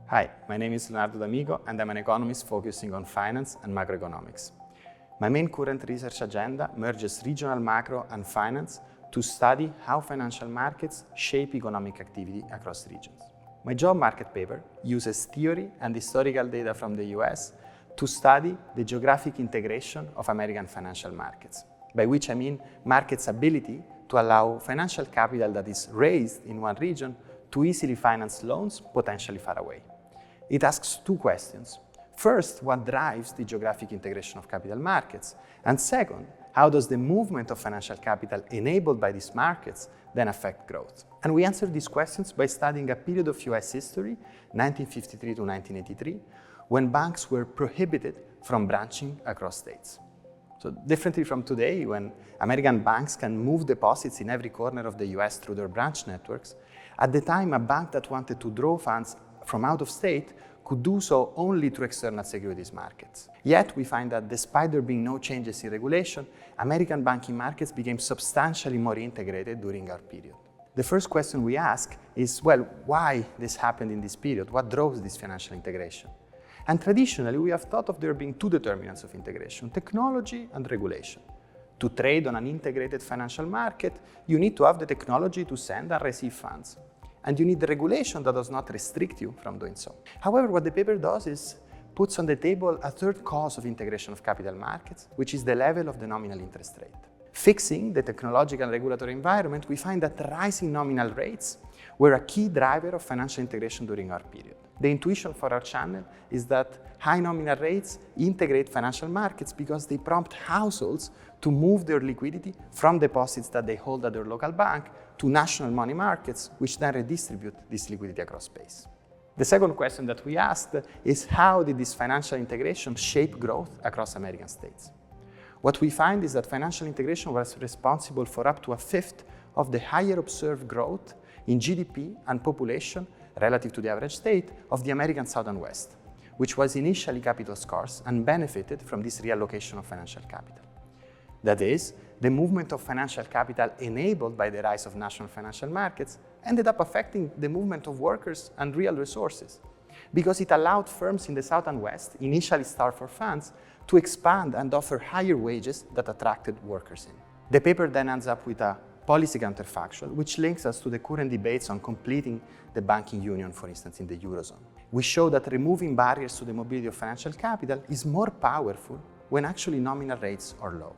Hi, my name is Leonardo and I'm an economist focusing on finance and macroeconomics. My main current research agenda merges regional macro and finance to study how financial markets shape economic activity across regions. My job market paper uses theory and historical data from the US to study the geographic integration of American financial markets, by which I mean markets' ability to allow financial capital that is raised in one region to easily finance loans potentially far away. It asks two questions. First, what drives the geographic integration of capital markets? And second, how does the movement of financial capital enabled by these markets then affect growth? And we answer these questions by studying a period of US history, 1953 to 1983, when banks were prohibited from branching across states. So differently from today, when American banks can move deposits in every corner of the US through their branch networks, at the time a bank that wanted to draw funds from out of state could do so only through external securities markets. Yet we find that despite there being no changes in regulation, American banking markets became substantially more integrated during our period. The first question we ask is, well, why this happened in this period? What drove this financial integration? And traditionally, we have thought of there being two determinants of integration: technology and regulation. To trade on an integrated financial market, you need to have the technology to send and receive funds. And you need the regulation that does not restrict you from doing so. However, what the paper does is puts on the table a third cause of integration of capital markets, which is the level of the nominal interest rate. Fixing the technological and regulatory environment, we find that rising nominal rates were a key driver of financial integration during our period. The intuition for our channel is that high nominal rates integrate financial markets because they prompt households to move their liquidity from deposits that they hold at their local bank to national money markets, which then redistribute this liquidity across space. The second question that we asked is, how did this financial integration shape growth across American states? What we find is that financial integration was responsible for up to a fifth of the higher observed growth in GDP and population relative to the average state of the American South and West, which was initially capital scarce and benefited from this reallocation of financial capital. That is, the movement of financial capital enabled by the rise of national financial markets ended up affecting the movement of workers and real resources, because it allowed firms in the South and West, initially starved for funds, to expand and offer higher wages that attracted workers in. The paper then ends up with a policy counterfactual, which links us to the current debates on completing the banking union, for instance, in the Eurozone. We show that removing barriers to the mobility of financial capital is more powerful when actually nominal rates are low.